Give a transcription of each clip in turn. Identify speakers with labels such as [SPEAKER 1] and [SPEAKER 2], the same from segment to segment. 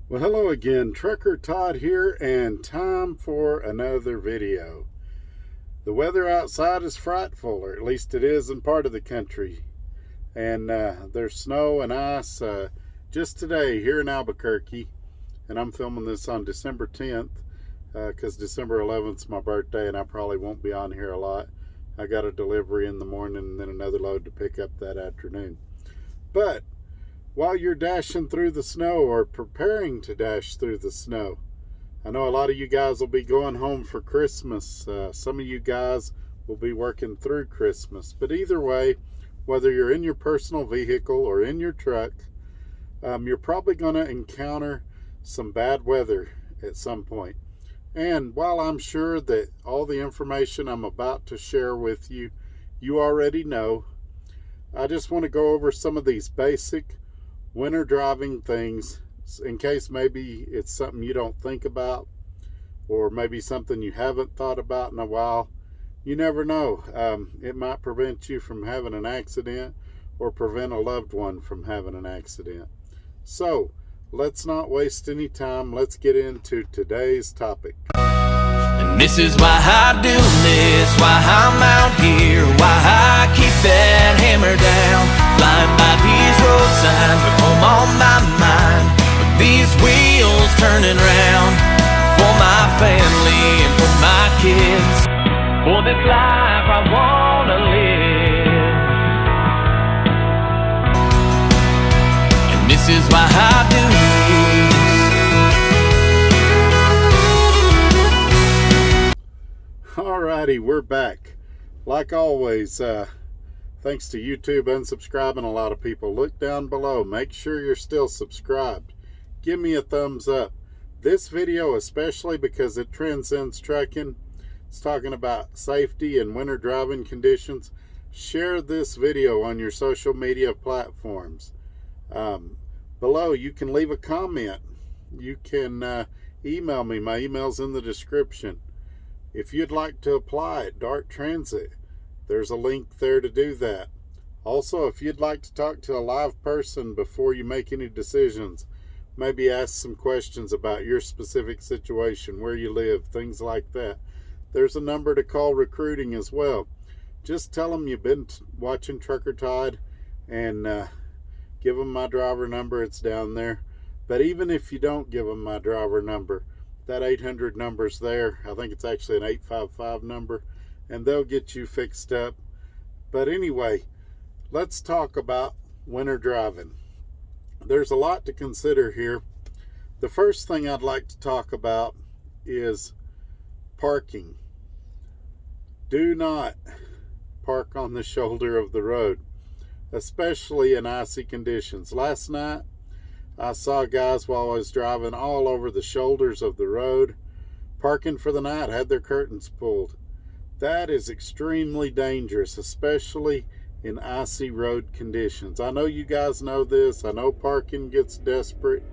[SPEAKER 1] Well, hello again. Trucker Todd here, and time for another video. The weather outside is frightful, or at least it is in part of the country. And there's snow and ice just today here in Albuquerque. And I'm filming this on December 10th because December 11th is my birthday, and I probably won't be on here a lot. I got a delivery in the morning and then another load to pick up that afternoon. But while you're dashing through the snow or preparing to dash through the snow, I know a lot of you guys will be going home for Christmas. Some of you guys will be working through Christmas. But either way, whether you're in your personal vehicle or in your truck, you're probably going to encounter some bad weather at some point. And while I'm sure that all the information I'm about to share with you, you already know, I just want to go over some of these basic winter driving things in case maybe it's something you don't think about, or maybe something you haven't thought about in a while. You never know. It might prevent you from having an accident or prevent a loved one from having an accident. So let's not waste any time. Let's get into today's topic.
[SPEAKER 2] And this is why I do this, why I'm out here, why I keep that hammer down, flying by these road signs with home on my mind, with these wheels turning round, for my family and for my kids, for this life I wanna live. And this is why I do this.
[SPEAKER 1] Alrighty, we're back. Like always, thanks to YouTube unsubscribing a lot of people. Look down below. Make sure you're still subscribed. Give me a thumbs up. This video, especially because it transcends trucking, it's talking about safety and winter driving conditions. Share this video on your social media platforms. Below, you can leave a comment. You can email me. My email's in the description. If you'd like to apply at Dart Transit, there's a link there to do that. Also, if you'd like to talk to a live person before you make any decisions, maybe ask some questions about your specific situation, where you live, things like that, there's a number to call recruiting as well. Just tell them you've been watching Trucker Todd and give them my driver number. It's down there. But even if you don't give them my driver number, that 800 number's there. I think it's actually an 855 number, and they'll get you fixed up. But anyway, let's talk about winter driving. There's a lot to consider here. The first thing I'd like to talk about is parking. Do not park on the shoulder of the road, especially in icy conditions. Last night, I saw guys while I was driving all over the shoulders of the road, parking for the night, had their curtains pulled. That is extremely dangerous, especially in icy road conditions. I know you guys know this. I know parking gets desperate.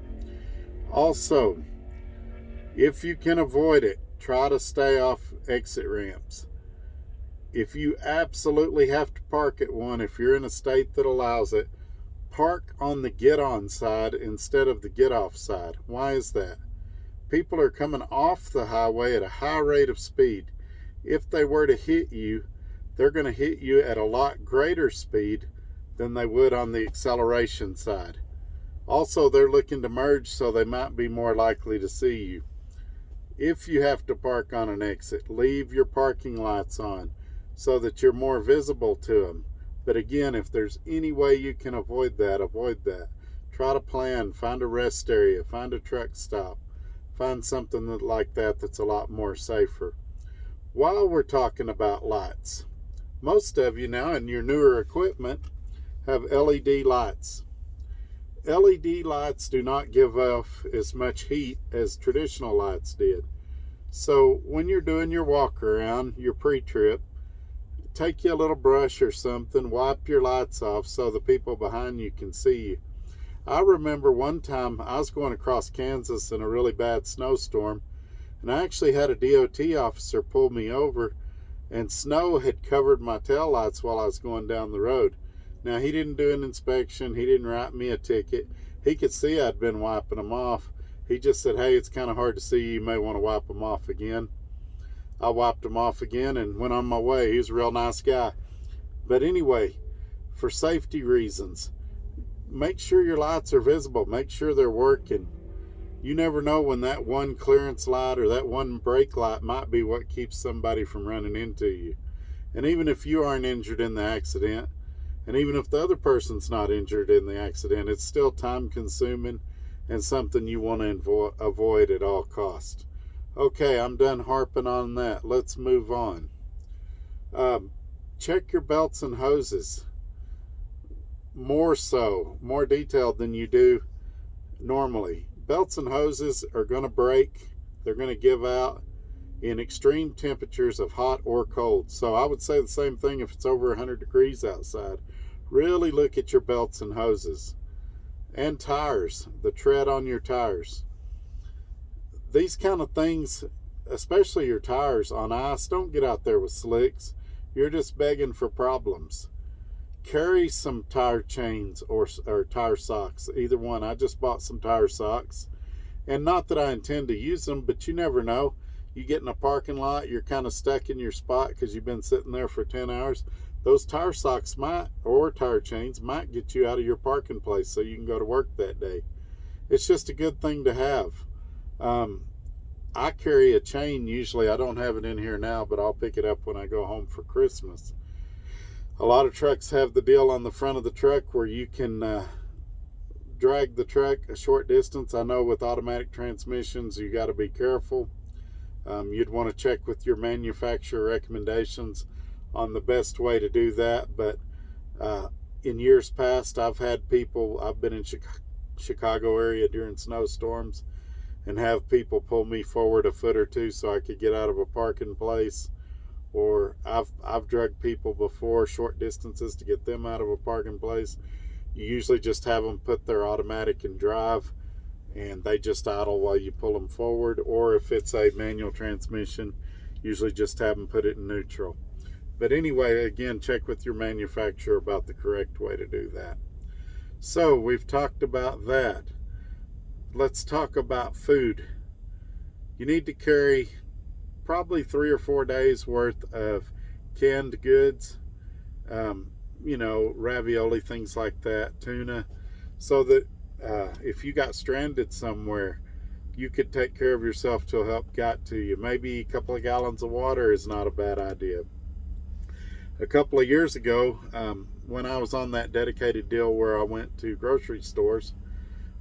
[SPEAKER 1] Also, if you can avoid it, try to stay off exit ramps. If you absolutely have to park at one, if you're in a state that allows it, park on the get-on side instead of the get-off side. Why is that? People are coming off the highway at a high rate of speed. If they were to hit you, they're going to hit you at a lot greater speed than they would on the acceleration side. Also, they're looking to merge, so they might be more likely to see you. If you have to park on an exit, leave your parking lights on so that you're more visible to them. But again, if there's any way you can avoid that, avoid that. Try to plan, find a rest area, find a truck stop, find something like that that's a lot more safer. While we're talking about lights, most of you now in your newer equipment have LED lights. LED lights do not give off as much heat as traditional lights did. So when you're doing your walk around, your pre-trip, take you a little brush or something, wipe your lights off so the people behind you can see you. I remember one time I was going across Kansas in a really bad snowstorm, and I actually had a DOT officer pull me over, and snow had covered my taillights while I was going down the road. Now, he didn't do an inspection. He didn't write me a ticket. He could see I'd been wiping them off. He just said, hey, it's kind of hard to see. You may want to wipe them off again. I wiped them off again and went on my way. He was a real nice guy. But anyway, for safety reasons, make sure your lights are visible. Make sure they're working. You never know when that one clearance light or that one brake light might be what keeps somebody from running into you. And even if you aren't injured in the accident, and even if the other person's not injured in the accident, it's still time consuming and something you want to avoid at all costs. Okay, I'm done harping on that. Let's move on. Check your belts and hoses. More detailed than you do normally. Belts and hoses are going to break. They're going to give out in extreme temperatures of hot or cold. So I would say the same thing if it's over 100 degrees outside. Really look at your belts and hoses. And tires, the tread on your tires. These kind of things, especially your tires on ice, don't get out there with slicks. You're just begging for problems. Carry some tire chains or tire socks, either one. I just bought some tire socks, and not that I intend to use them, but you never know. You get in a parking lot, you're kind of stuck in your spot because you've been sitting there for 10 hours. Those tire socks or tire chains might get you out of your parking place so you can go to work that day. It's just a good thing to have. I carry a chain usually. I don't have it in here now, but I'll pick it up when I go home for Christmas. A lot of trucks have the deal on the front of the truck where you can drag the truck a short distance. I know with automatic transmissions, you got to be careful. You'd want to check with your manufacturer recommendations on the best way to do that. But in years past, I've been in Chicago area during snowstorms and have people pull me forward a foot or two so I could get out of a parking place. Or I've drugged people before short distances to get them out of a parking place. You usually just have them put their automatic in drive and they just idle while you pull them forward. Or if it's a manual transmission, usually just have them put it in neutral. But anyway, again, check with your manufacturer about the correct way to do that. So we've talked about that. Let's talk about food. You need to carry probably 3 or 4 days worth of canned goods, ravioli, things like that, tuna, so that if you got stranded somewhere, you could take care of yourself till help got to you. Maybe a couple of gallons of water is not a bad idea. A couple of years ago, when I was on that dedicated deal where I went to grocery stores,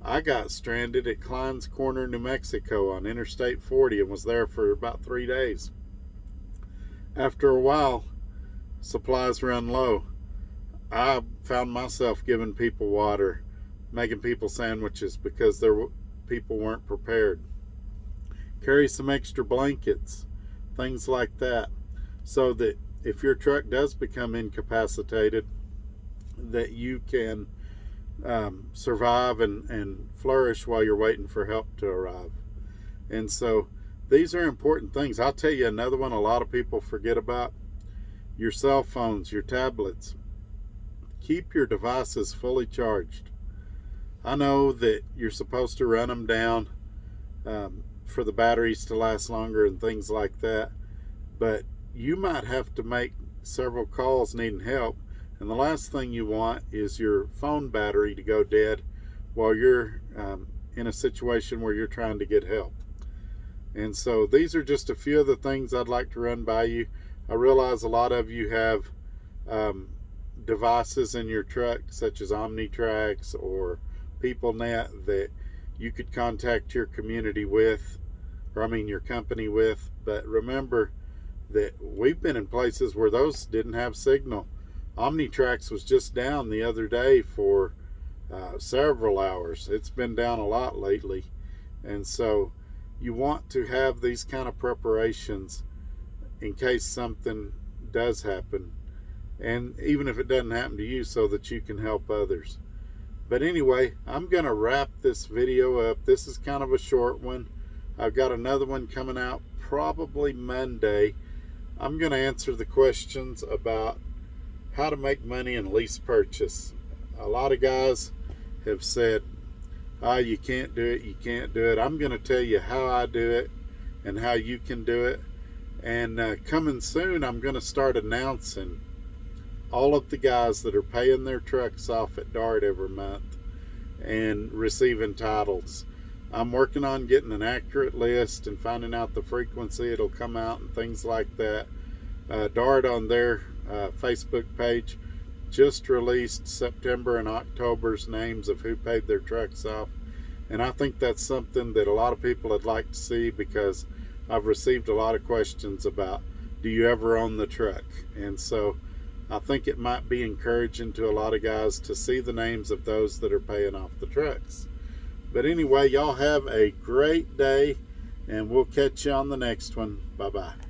[SPEAKER 1] I got stranded at Klein's Corner, New Mexico on Interstate 40 and was there for about 3 days. After a while, supplies run low. I found myself giving people water, making people sandwiches because people weren't prepared. Carry some extra blankets, things like that, so that if your truck does become incapacitated, that you can survive and flourish while you're waiting for help to arrive. And so these are important things. I'll tell you another one a lot of people forget about: your cell phones, your tablets. Keep your devices fully charged. I know that you're supposed to run them down for the batteries to last longer and things like that, but you might have to make several calls needing help, and the last thing you want is your phone battery to go dead while you're in a situation where you're trying to get help. And so these are just a few of the things I'd like to run by you. I realize a lot of you have devices in your truck such as OmniTrax or PeopleNet that you could contact your community with, your company with. But remember that we've been in places where those didn't have signal. OmniTrax was just down the other day for several hours. It's been down a lot lately. And so you want to have these kind of preparations in case something does happen, and even if it doesn't happen to you, so that you can help others. But anyway, I'm going to wrap this video up. This is kind of a short one. I've got another one coming out probably Monday. I'm going to answer the questions about how to make money in lease purchase. A lot of guys have said, You can't do it, you can't do it. I'm going to tell you how I do it and how you can do it. And coming soon, I'm going to start announcing all of the guys that are paying their trucks off at DART every month and receiving titles. I'm working on getting an accurate list and finding out the frequency it'll come out and things like that. DART on their Facebook page just released September and October's names of who paid their trucks off, and I think that's something that a lot of people would like to see, because I've received a lot of questions about, do you ever own the truck? And so I think it might be encouraging to a lot of guys to see the names of those that are paying off the trucks. But anyway, y'all have a great day, and we'll catch you on the next one. Bye-bye.